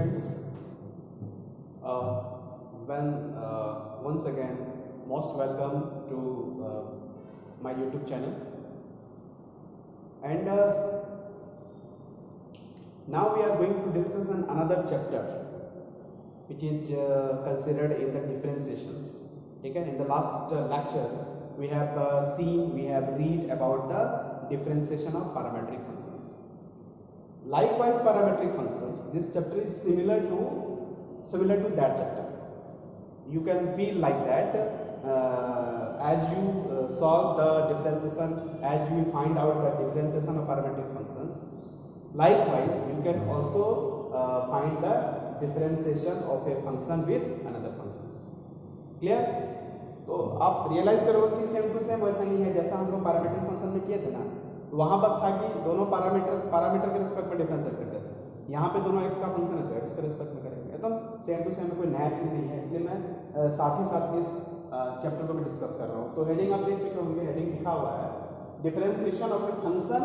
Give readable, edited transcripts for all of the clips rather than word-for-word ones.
students, once again most welcome to my YouTube channel. And now we are going to discuss another chapter which is considered in the differentiations. Okay, in the last lecture we have read about the differentiation of parametric functions. Likewise, parametric functions, this chapter is similar to that chapter. You can feel like that as you solve the differentiation, as you find out the differentiation of parametric functions. Likewise, you can also find the differentiation of a function with another functions. Clear? तो आप realise करोगे कि same to same वैसा ही है जैसा हम लोग parametric function में किए थे ना। तो वहां बस था कि दोनों पैरामीटर के रिस्पेक्ट में डिफरेंशिएट करते थे। यहाँ पे दोनों x का फंक्शन है तो x के रिस्पेक्ट में करेंगे, एकदम सेम टू सेम में कोई नया चीज नहीं है। इसलिए मैं साथ ही साथ इस चैप्टर को भी डिस्कस कर रहा हूँ। तो हेडिंग आप देख सकते होंगे, हेडिंग लिखा हुआ है differentiation of a function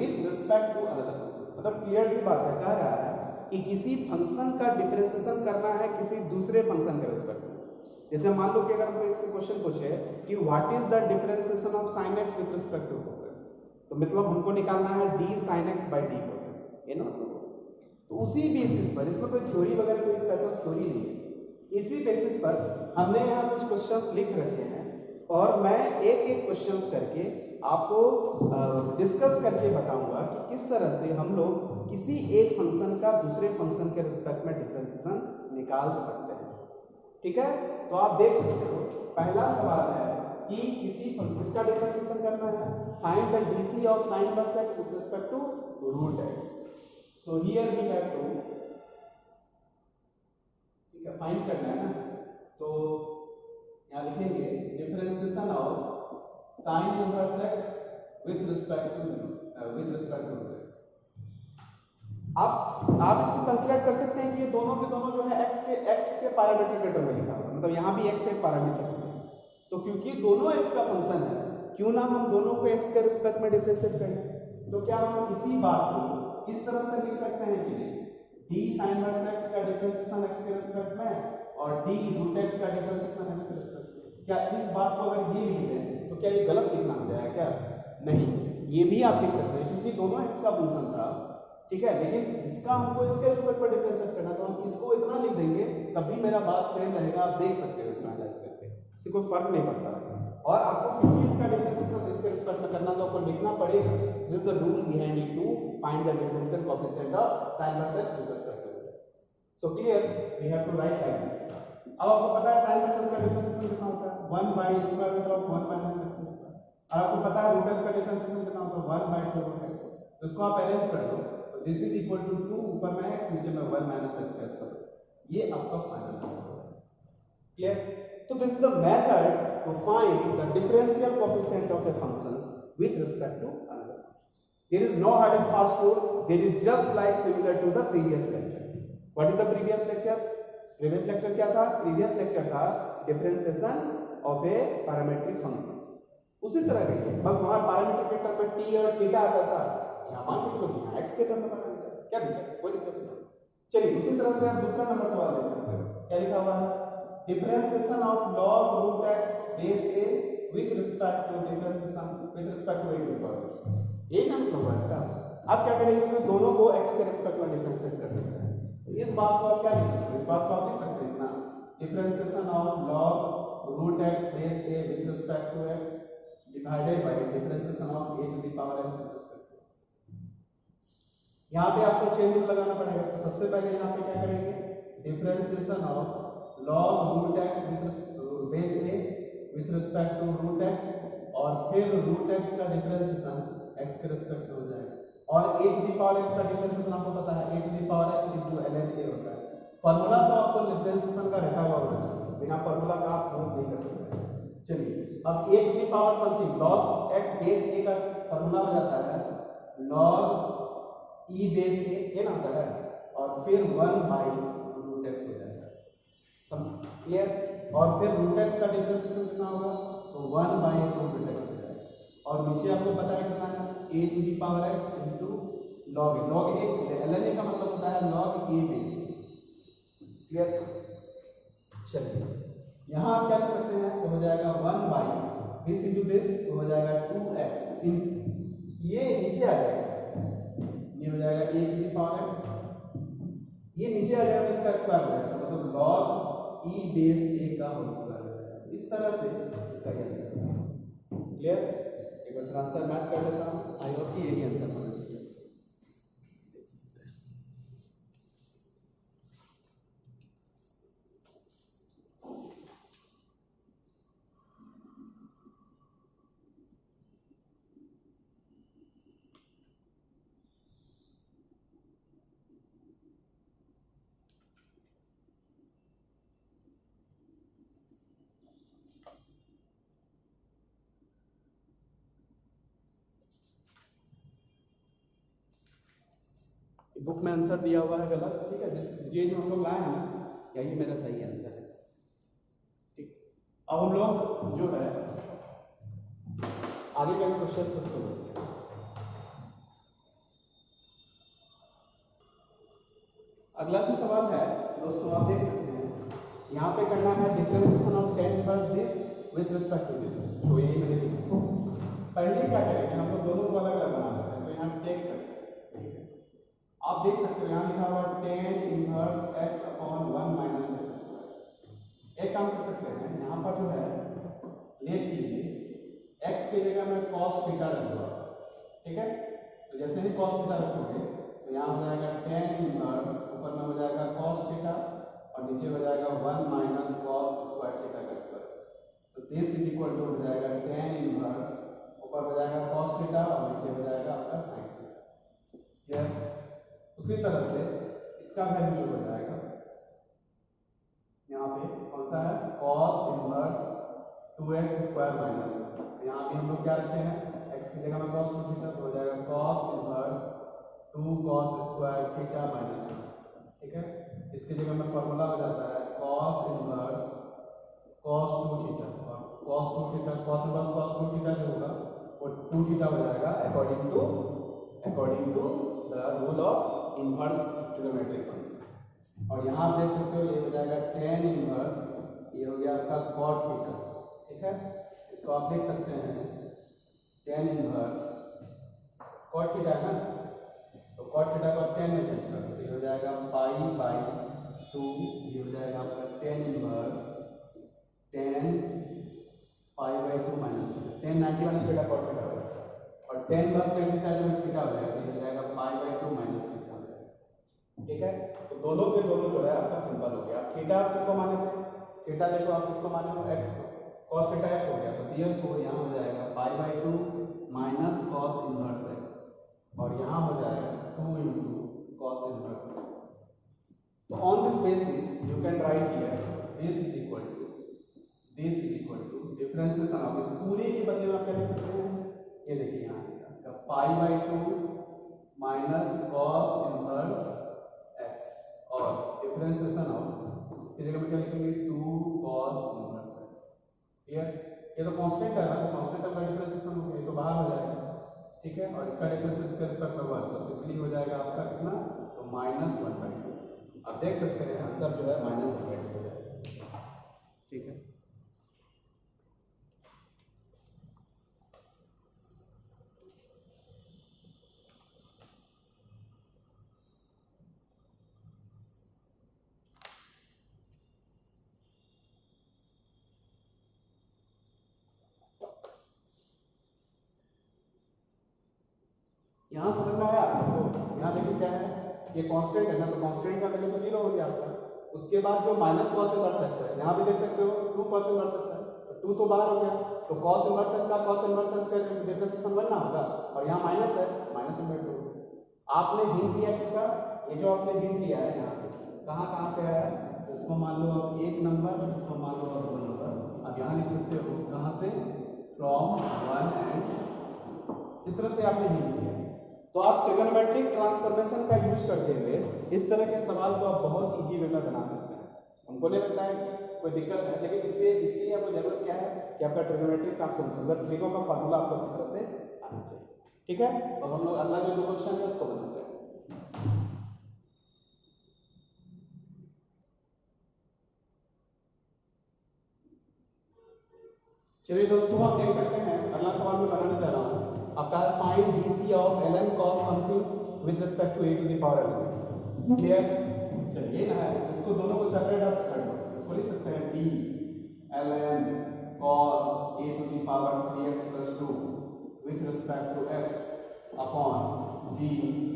with respect to another function. मतलब क्लियर सी बात है, कह रहा है कि किसी फंक्शन का डिफरेंशिएशन करना है किसी दूसरे फंक्शन के रिस्पेक्ट में। जैसे मान लो कि अगर हमको एक क्वेश्चन पूछे कि what is the differentiation of sin x with respect to cos x, तो मतलब हमको निकालना है d sin x by d cos x, ये ना मतलब। तो उसी बेसिस पर, इसमें कोई थ्योरी वगैरह कोई स्पेशल थ्योरी नहीं है, इसी बेसिस पर हमने यहाँ कुछ क्वेश्चंस लिख रखे हैं और मैं एक एक क्वेश्चन करके आपको डिस्कस करके बताऊंगा कि किस तरह से हम लोग किसी एक फंक्शन का दूसरे फंक्शन के रिस्पेक्ट में डिफरेंशिएशन निकाल सकते हैं। ठीक है, तो आप देख सकते हो पहला सवाल है कि इसका डिफरेंशिएशन करना है, find the DC of sin inverse x with respect to root x। So here we have to, ठीक है, फाइंड करना है ना। तो यहाँ लिखेंगे differentiation of sin inverse x with respect to root x। आप इसको कंसीडर कर सकते हैं कि ये दोनों के दोनों जो है x के पैरामीटर के टर्म में लिखा हुआ है, मतलब यहाँ भी x एक पैरामीटर है। तो क्योंकि दोनों x का फंक्शन है, क्यों ना हम दोनों को x के रिस्पेक्ट में डिफरेंशिएट करें। तो क्या हम इसी बात को इस तरह से लिख सकते हैं कि d sin इनवर्स x का डिफरेंशिएशन x के रिस्पेक्ट में और d रूट x का डिफरेंशिएशन x के रिस्पेक्ट में। क्या इस बात को अगर ये लिख दें तो क्या ये गलत लिखना हो जाएगा क्या? नहीं, ये भी आप लिख सकते हैं क्योंकि दोनों x का फंक्शन था, ठीक है, लेकिन इसका हमको इसके रिस्पेक्ट पर डिफरेंशिएट करना, तो हम इसको इतना लिख देंगे तब भी मेरा बात सेम रहेगा। आप देख सकते हो इसमें एनालाइज करके, इससे कोई फर्क नहीं पड़ता। और आपको क्योंकि इसका डिफरेंशिएशन इसके रिस्पेक्ट में करना तो आपको लिखना पड़ेगा। This is the rule behind it to find the differential coefficient of sin inverse x with respect to root x। So clear, we have to write like this. अब आपको पता है sin इनवर्स x का differentiation कितना होता है 1 by square root of 1 minus x square. और आपको पता है रूट x का डिफरेंशिएशन कितना होता है 1 बाय 2 रूट x। तो इसको आप अरेंज कर दो, दिस इज इक्वल टू 2 ऊपर में x नीचे में 1 माइनस x का स्क्वायर। ये आपका फाइनल आंसर है। क्लियर? तो this is the method to find the differential coefficient of a functions with respect to another functions. There is no hard and fast rule, there is just like similar to the previous lecture. What is the previous lecture? Previous lecture क्या था? Previous lecture था differentiation of a parametric functions. उसी तरह का ही, बस वहां parameter के term में t और थीटा आता था, यहाँ मान लो यहाँ x के टर्म में पैरामीटर, क्या दिक्कत है? कोई दिक्कत नहीं। चलिए उसी तरह से आप दूसरा नंबर सवाल दे सकते हो। क्या लिखा हुआ है? Differentiation of log root x base a with respect to differentiation with respect to a to the power x। यही ना मतलब हुआ इसका। आप क्या करेंगे कि दोनों को x के रिस्पेक्ट में डिफरेंशिएट कर देते हैं। इस बात को आप क्या लिख सकते हो? इस बात को आप लिख सकते हैं ना, differentiation of log root x base a with respect to x divided by differentiation of a to the power x with respect. यहाँ पे आपको चेन रूल लगाना पड़ेगा। तो सबसे पहले यहाँ पे क्या करेंगे? Differentiation of log root x base a with respect to root x, और फिर रूट x का डिफरेंशिएशन x के रिस्पेक्ट में हो जाएगा। और a to the power x का डिफरेंशिएशन आपको पता है a to the power x into ln a होता है। फार्मूला तो आपको डिफरेंशिएशन का रखा हुआ होना चाहिए, बिना फार्मूला का आप प्रूव नहीं कर सकते। चलिए अब a to the power something log x base a का फार्मूला हो जाता है log e बेस a, ये ना होता है, और फिर 1 बाई रूट x हो जाएगा। समझ क्लियर? और फिर रूट x का डिफरेंशिएशन कितना होगा? तो 1 बाई 2 रूट x हो जाएगा। और नीचे आपको पता है कितना है? a to the power x into log a। log a ln a का मतलब होता है log a base a। Clear? चलिए यहाँ आप क्या लिख सकते हैं, तो हो जाएगा 1 बाई दिस इंटू दिस, तो हो जाएगा 2x इन, ये नीचे आ जाएगा, ये हो जाएगा a की पावर x, ये नीचे आ जाएगा तो इसका स्क्वायर हो जाएगा, मतलब log e बेस a का होल स्क्वायर हो जाएगा। इस तरह से इसका आंसर है। क्लियर? एक बार आंसर मैच कर लेता हूँ, आई होप कि यही आंसर होना चाहिए। बुक में आंसर दिया हुआ है गलत, ठीक है, ये जो हम लोग लाए हैं ना, यही मेरा सही आंसर है। ठीक, अब हम लोग जो है आगे का क्वेश्चन उसको देखते हैं। अगला जो सवाल है दोस्तों, आप देख सकते हैं यहाँ पे करना है differentiation of tan inverse this with respect to this, तो यही मैंने लिखा। पहले क्या करेंगे, हम लोग दोनों को अलग अलग बना लेते हैं, तो यहाँ टेक करते हैं। ठीक है, आप देख सकते हो यहाँ लिखा हुआ tan inverse x upon 1 minus x square. एक काम कर सकते हैं, यहाँ पर जो है लेट कीजिए, x की जगह में cos थीटा रख दो, ठीक है, तो जैसे ही cos थीटा रखोगे तो यहाँ हो जाएगा tan इनवर्स, ऊपर में हो जाएगा cos थीटा और नीचे हो जाएगा 1 माइनस cos स्क्वायर थीटा का स्क्वायर, तो दिस इज इक्वल टू हो जाएगा tan इनवर्स, ऊपर हो जाएगा cos थीटा और नीचे हो जाएगा आपका sin थीटा। क्लियर? उसी तरह से इसका वैल्यू जो हो जाएगा यहाँ पे कौन सा है, cos inverse 2x square minus, तो यहाँ भी हम लोग क्या रखे हैं, x की जगह में cos 2 थीटा, तो हो जाएगा cos inverse 2 cos square theta minus 1। ठीक है, इसकी जगह में फॉर्मूला हो जाता है cos इनवर्स cos 2 थीटा, और cos 2 theta cos inverse cos 2 theta जो होगा वो 2 थीटा हो जाएगा according to the rule of inverse trigonometric functions. और यहाँ आप देख सकते हो ये हो जाएगा tan इनवर्स, ये हो गया आपका cot थीटा। ठीक है, इसको आप देख सकते हैं tan इनवर्स cot थीटा है ना, तो cot थीटा को tan में चेंज कर दो, तो ये हो जाएगा पाई बाई 2, ये हो जाएगा आपका tan inverse tan pi by 2 minus theta, tan 90 minus theta cot theta हो जाएगा, और tan प्लस tan थीटा जो है थीटा हो जाएगा, तो ये हो जाएगा पाई बाई 2 माइनस थीटा हो जाएगा। ठीक है, तो दोनों के दोनों जो है आपका सिंपल हो गया। थीटा आप किसको माने थे, थीटा देखो आप किसको माने हो, x को, cos थीटा x हो गया, तो दियर को यहाँ हो जाएगा pi by 2 minus cos inverse x, और यहाँ हो जाएगा 2 इंटू cos इनवर्स x। तो on this basis you can write here this is equal to differentiation of इस पूरे के बदले में आप क्या लिख सकते हैं, ये देखिए यहाँ पाई by 2 minus cos inverse x, और डिफरेंशिएशन ऑफ इसकी जगह में क्या लिखेंगे 2 cos इनवर्स x। क्लियर? ये तो कांस्टेंट है ना, तो कांस्टेंट का डिफरेंशिएशन हो गया, ये तो बाहर हो जाएगा। ठीक है, और इसका डिफरेंशिएशन इसके रिस्पेक्ट में 1, तो सिंपली हो जाएगा आपका कितना, तो -1/2। आप देख सकते हैं आंसर जो है -1/2 हो जाएगा। ठीक है, यहाँ समझ में आया आपको? यहाँ देखिए क्या है, ये कांस्टेंट है ना, तो कांस्टेंट का वैल्यू तो 0 हो गया आपका। उसके बाद जो माइनस cos इनवर्स x है, यहाँ भी देख सकते हो 2 cos इनवर्स x है, तो 2 तो बाहर हो गया, तो cos इनवर्स x का cos इनवर्स x का डिफरेंशिएशन 1 ना होगा, और यहाँ माइनस है, -1/2। आपने हिंट लिया किसका, ये जो आपने हिंट लिया है यहाँ से, कहाँ से आया, इसको मान लो आप 1 नंबर, इसको मान लो आप 2 नंबर, अब यहाँ लिख सकते हो कहाँ से, फ्रॉम 1 एंड इस तरह से आपने हिंट किया। तो आप ट्रिग्नोमेट्रिक ट्रांसफॉर्मेशन का यूज करते हुए इस तरह के सवाल को आप बहुत इजी वे में बना सकते हैं। हमको नहीं लगता है कि कोई दिक्कत है, लेकिन इसलिए आपको जरूरत क्या है कि आपका ट्रिग्नोमेट्रिक ट्रांसफॉर्मेशन मतलब ट्रिगो का फार्मूला आपको अच्छी तरह से आना चाहिए। ठीक है, अब हम लोग अगला जो क्वेश्चन है उसको बनाते हैं। चलिए दोस्तों आप देख सकते हैं अगला सवाल मैं बनाने जा रहा हूँ आपका find DC of ln cos something with respect to a to the power elements. Clear? चलिए ना है इसको दोनों को सेपरेट आप कर लो, इसको लिख सकते हैं d ln cos a to the power 3x plus 2 with respect to x upon d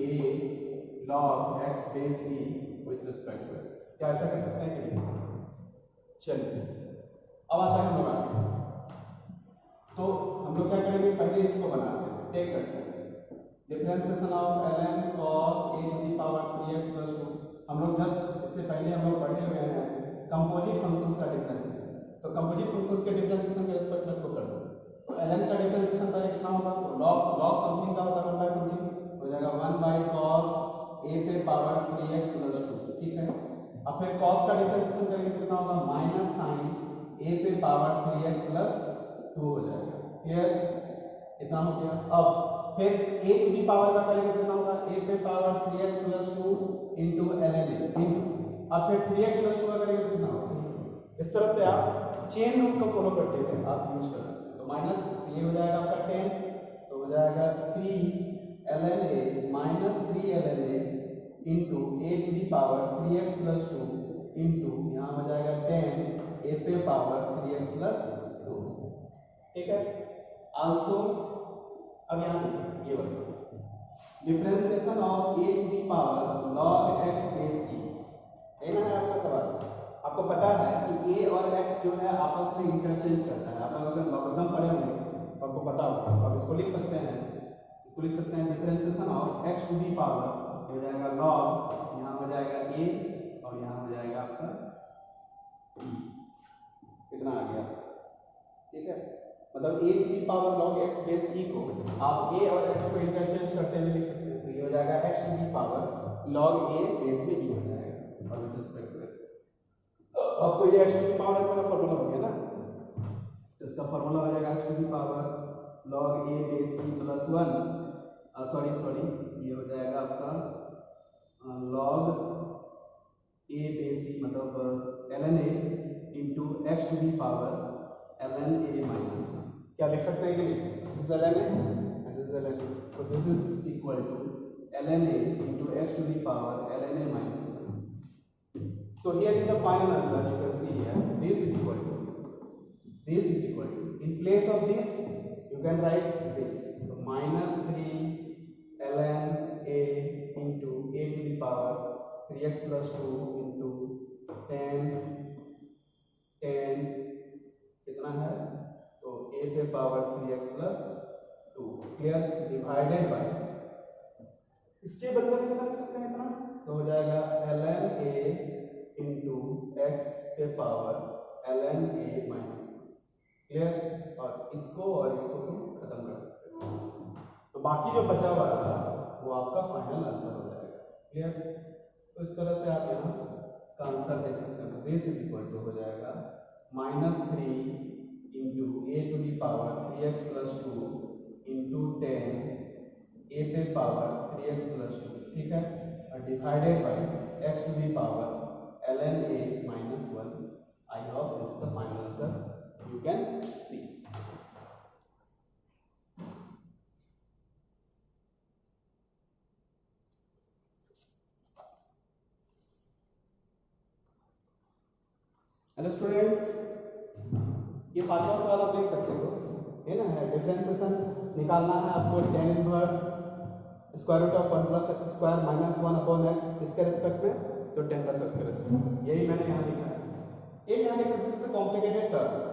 a log x base e with respect to x। क्या ऐसा कर सकते हैं कि नहीं? चलिए अब आता है हम लोग आगे। तो हम लोग क्या करेंगे, पहले इसको बनाते हैं, टेक करते हैं differentiation of ln cos a to the power 3x plus 2। हम लोग जस्ट इससे पहले हम लोग पढ़े हुए हैं कंपोजिट फंक्शंस का डिफरेंशिएशन। तो कंपोजिट फंक्शंस के डिफरेंशिएशन के रिस्पेक्ट में इसको कर दो। तो ln का डिफरेंशिएशन पहले कितना होगा, तो log समथिंग का होता है 1 by समथिंग, हो जाएगा 1 by cos a पे पावर 3x plus 2। ठीक है, अब फिर cos का डिफरेंशिएशन करेंगे तो कितना होगा, माइनस साइन a पे पावर 3x plus 2 हो जाएगा। क्लियर? इतना हो गया। अब फिर a टू दी पावर का करेंगे कितना होगा, a पे power 3x plus 2 into ln a into, अब फिर 3x plus 2 का करेंगे तो कितना होगा। इस तरह से आप चेन रूल को फॉलो करते हुए आप यूज कर सकते हैं। तो माइनस ये हो जाएगा आपका 10, तो हो जाएगा 3 ln a minus 3 ln a into a to the power 3x plus 2 into यहाँ हो जाएगा 10 a पे पावर 3x plus 2। ठीक है, आल्सो अब यहाँ देखिए ये बताओ differentiation of a to the power log x base e है ना, है आपका सवाल। आपको पता है कि a और x जो है आपस में इंटरचेंज करता है। आप लोग अगर लॉगरिथम पढ़े होंगे तो आपको पता होगा। अब इसको लिख सकते हैं, इसको लिख सकते हैं differentiation of x to the power हो जाएगा log, यहाँ हो जाएगा a और यहाँ हो जाएगा आपका कितना आ गया। ठीक है, मतलब a to the power log x base e को आप a और x को इंटरचेंज करते हुए लिख सकते हैं। तो ये हो जाएगा x to the power log a base में e हो जाएगा और विद रिस्पेक्ट टू x। अब तो ये x टू दी पावर का फार्मूला हो गया ना, तो इसका फार्मूला हो जाएगा x to the power log a base e plus 1, sorry ये हो जाएगा आपका log a बेस e मतलब ln a into x to the power ln a minus 1। क्या लिख सकते हैं कि नहीं, this is ln a and this is ln a, so this is equal to ln a into x to the power ln a minus 1. So here is the final answer. You can see here this is equal to in place of this you can write this, so minus 3 ln a into a to the power 3x plus 2 into 10 कितना है, तो a पे power 3x plus 2 clear, divided by इसके बदले में कितना लिख सकते हैं, इतना तो हो जाएगा ln a into x पे power ln a minus 1। Clear, और इसको तुम खत्म कर सकते हो, तो बाकी जो बचा हुआ था वो आपका फाइनल आंसर हो जाएगा। क्लियर, तो इस तरह से आप यहाँ इसका आंसर देख सकते हैं। तो दिस इज इक्वल टू हो जाएगा minus 3 into a to the power 3x plus 2 into 10 a पे पावर 3x प्लस 2। ठीक है, और divided by x to the power ln a minus 1। I hope this is the final answer, you can see। Hello students, ये पांचवा सवाल आप देख सकते हो, है ना, है डिफरेंशिएशन निकालना है आपको tan inverse square root of 1 plus x square minus 1 upon x इसके रिस्पेक्ट में, तो tan प्लस एक्स के रिस्पेक्ट में, यही मैंने यहाँ लिखा है। एक यहाँ देखो this is the complicated term.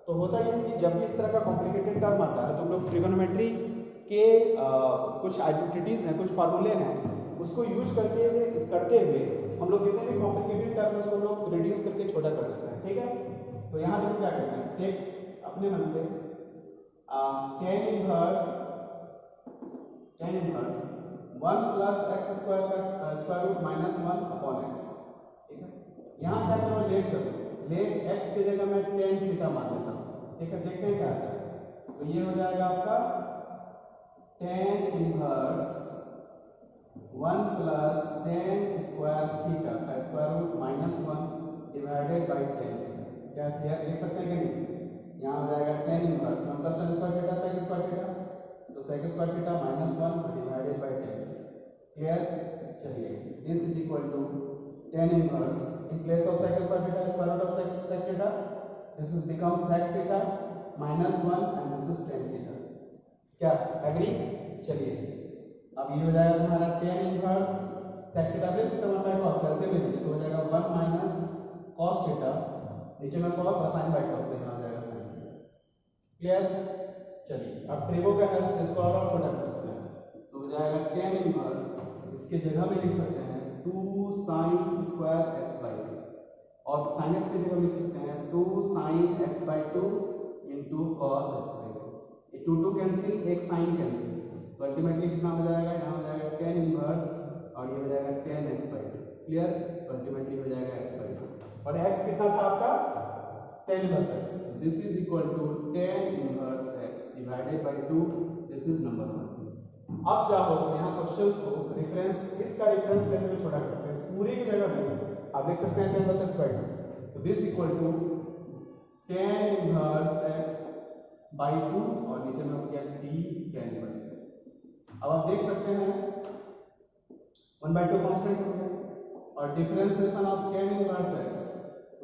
तो होता ये है कि जब भी इस तरह का कॉम्प्लिकेटेड टर्म आता है तो हम लोग ट्रिगोनोमेट्री के कुछ आइडेंटिटीज हैं, कुछ फार्मूले हैं, उसको यूज करते हुए हम लोग कहते हैं कि कॉम्प्लिकेटेड टर्म उसको लोग रिड्यूस करके छोटा कर देते हैं। ठीक है, तो यहाँ देखो क्या करते हैं, टेक अपने मन से tan inverse 1 plus x square का square root minus 1 upon x. ठीक है, यहाँ क्या करो, लेट करो, लेट x की जगह मैं tan थीटा मान लेता हूँ। ठीक है, देखते हैं क्या आता है। तो ये हो जाएगा आपका tan inverse 1 plus tan square theta का square root minus 1 divided by tan। क्या क्लियर देख सकते हैं कि नहीं, यहाँ हो जाएगा tan तो sec square theta -1 divided by 10। Clear? चलिए this is equal to tan inverse in place of sec square theta square root of sec theta, this is become sec theta -1 and this is tan theta. क्या agree? चलिए अब ये हो जाएगा तुम्हारा tan इनवर्स sec theta plus 1 by cos, कैसे ले लीजिए तो हो जाएगा 1 माइनस cos थीटा, नीचे में cos और sin बाय cos लेना हो जाएगा sin थीटा। क्लियर? चलिए अब ट्रिगो का हेल्प से इसको और छोटा कर सकते हैं, तो हो जाएगा tan इनवर्स, इसके जगह में लिख सकते हैं 2 sin स्क्वायर x बाय 2, और sin x की जगह लिख सकते हैं 2 sin x by 2 into cos x by 2। ये 2 कैंसिल, एक sin कैंसिल, तो अल्टीमेटली कितना हो जाएगा, यहाँ हो जाएगा tan इनवर्स और ये हो जाएगा tan x बाय 2। क्लियर? तो अल्टीमेटली हो जाएगा x बाय 2, और x कितना था आपका tan inverse x, this is equal to tan inverse x divided by 2, this is number 1। अब चाहो तो यहाँ क्वेश्चंस को रेफरेंस, इसका रेफरेंस लेते हुए छोटा कर सकते हैं, पूरे की जगह में आप देख सकते हैं tan इनवर्स x बाय 2, तो this equal to tan inverse x by 2 और नीचे में हो गया d tan इनवर्स x। अब आप देख सकते हैं 1/2 कांस्टेंट हो गया, और differentiation of tan inverse x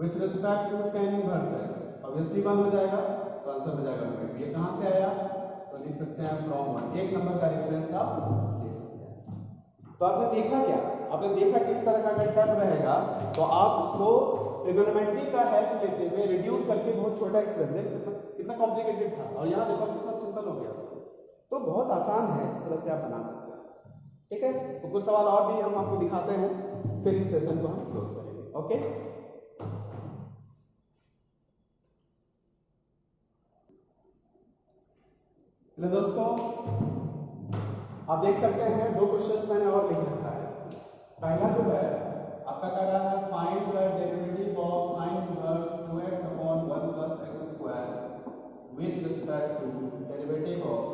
with respect to tan inverse x obviously 1 हो जाएगा, तो आंसर हो जाएगा 2। ये कहां से आया, तो लिख सकते हैं फ्रॉम 1, एक नंबर का रेफरेंस आप ले सकते हैं। तो आपने देखा क्या, आपने देखा किस तरह का अगर टर्म रहेगा तो आप उसको ट्रिगोनोमेट्री का हेल्प लेते हुए रिड्यूस करके बहुत छोटा एक्सप्रेशन, कितना कॉम्प्लिकेटेड था और यहाँ देखो कितना सिंपल हो गया, तो बहुत आसान है, इस तरह से आप बना सकते हैं। ठीक है, तो कुछ सवाल और भी हम आपको दिखाते हैं, फिर इस सेशन को हम क्लोज करेंगे। ओके, दोस्तों आप देख सकते हैं 2 क्वेश्चंस मैंने और लिख रखा है। पहला जो है आपका कह रहा है find the derivative of sin inverse 2x upon 1 plus x square with respect to derivative of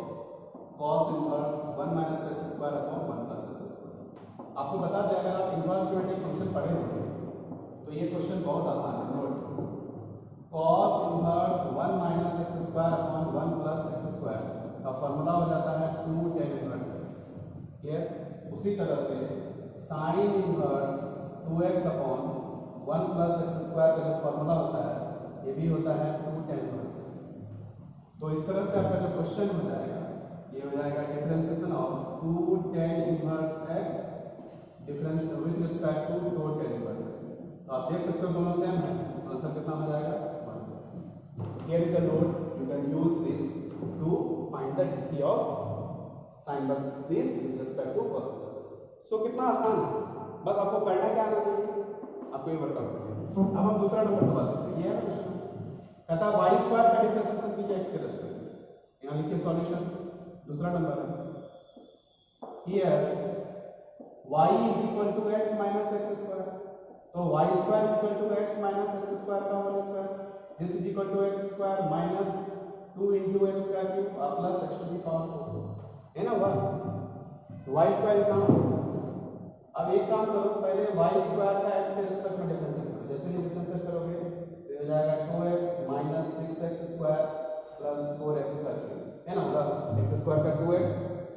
cos inverse 1 minus x square upon 1 plus x square. आपको बता दें अगर आप इनवर्स क्वाड्रेटिक फंक्शन पढ़े होंगे तो ये क्वेश्चन बहुत आसान है। Note cos inverse 1 minus x square upon 1 plus x square का फॉर्मूला हो जाता है 2 tan इनवर्स x। क्लियर? उसी तरह से sin inverse 2x upon 1 plus x square का जो फॉर्मूला होता है ये भी होता है 2 tan इनवर्स x। तो इस तरह से आपका जो क्वेश्चन हो जाएगा ये हो जाएगा differentiation of 2 tan inverse x difference with respect to 2 tan inverse x। तो आप देख सकते हो दोनों सेम है, तो आंसर कितना हो जाएगा 1। Here is the note, you can use this to find the DC of sin inverse this with respect to cos inverse x। सो कितना आसान है, बस आपको करना क्या आना चाहिए, आपको ये वर्कआउट करना है। अब हम दूसरा नंबर सवाल देखते हैं। ये है ना क्वेश्चन, कहता है y स्क्वायर का डिफरेंशिएशन कीजिए x के रेस्पेक्ट में। यहां लिखिए सॉल्यूशन, दूसरा नंबर है here y is equal to x minus x square, तो y square equal to x minus x square का whole square, this is equal to x square minus 2 into x का cube plus x to the power 4 है ना, 1 तो y square इतना। अब एक काम करो, पहले y स्क्वायर का x के रिस्पेक्ट में डिफरेंशिएट करो, जैसे ही डिफरेंशिएट करोगे तो हो जाएगा 2x minus 6x square plus 4x का क्यूब है ना, मतलब x स्क्वायर का 2x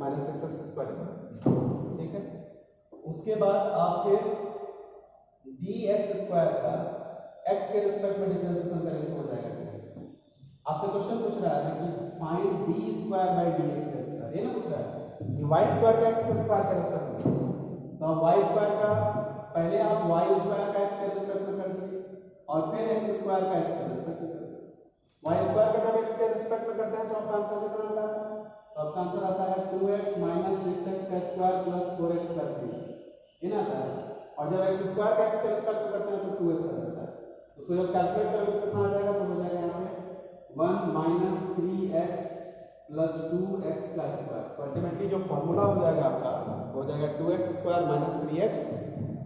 माइनस 6x स्क्वायर। ठीक है, उसके बाद आप फिर dx स्क्वायर का x के रिस्पेक्ट में डिफरेंशिएशन करेंगे तो हो जाएगा 2x। आपसे क्वेश्चन पूछ रहा है कि find d square by dx का स्क्वायर, ये ना पूछ रहा है कि y स्क्वायर का x के स्क्वायर का रिस्पेक्ट में, तो अब y स्क्वायर का पहले आप y स्क्वायर का x के रिस्पेक्ट में कर दिए और फिर x स्क्वायर का x के रिस्पेक्ट में कर दिए। y स्क्वायर का जब x के रिस्पेक्ट में करते हैं तो आपका आंसर कितना आता है, तो आपका आंसर आता है 2x माइनस 6x का स्क्वायर प्लस 4x का क्यूब इन आता है, और जब x स्क्वायर का x के रिस्पेक्ट में करते हैं तो 2x आ जाता है। उसको जब कैलकुलेट करोगे तो कितना आ जाएगा, तो हो जाएगा यहाँ पे 1 माइनस 3x प्लस 2x का स्क्वायर। तो अल्टीमेटली जो फॉर्मूला हो जाएगा आपका हो जाएगा 2x square minus 3x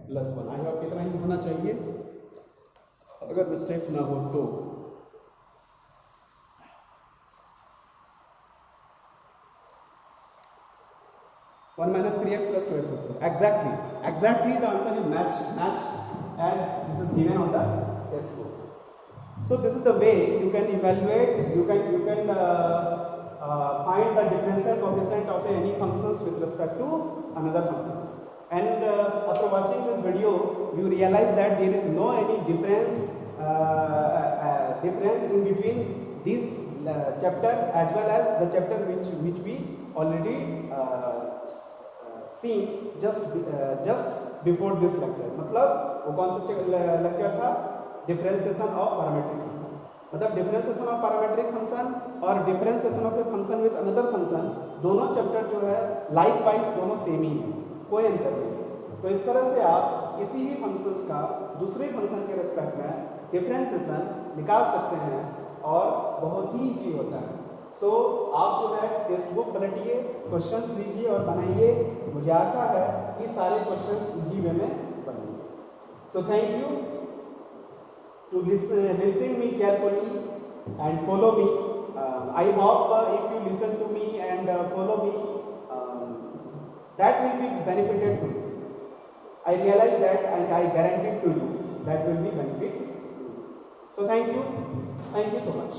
plus 1। I hope कितना ही होना चाहिए, अगर मिस्टेक्स ना हो तो। One minus 3x plus 2x square, exactly the answer is match as this is given on the test book. So this is the way you can evaluate, you can find the differential coefficient functions with respect to another functions. And after watching this video, you realize that there is no any difference in between this chapter as well as the chapter which we already seen just before this lecture. मतलब वो कौन सा lecture था? Differentiation of parametric function. मतलब differentiation of parametric function और differentiation of a function with another function, दोनों chapter जो है लाइक वाइज दोनों सेम ही है, कोई अंतर नहीं. तो इस तरह से आप किसी भी फंक्शंस का दूसरे फंक्शन के रिस्पेक्ट में डिफरेंशिएशन निकाल सकते हैं और बहुत ही ईजी होता है. सो आप जो है टेक्स्ट बुक पलटिए, क्वेश्चंस लीजिए और बनाइए. मुझे आशा है कि सारे क्वेश्चंस इजी वे में बनेंगे. So thank you to listening me carefully and follow me. I hope if you listen to me and follow me, that will be benefited to you. I realize that and I guarantee to you that will be benefit to you. So thank you so much.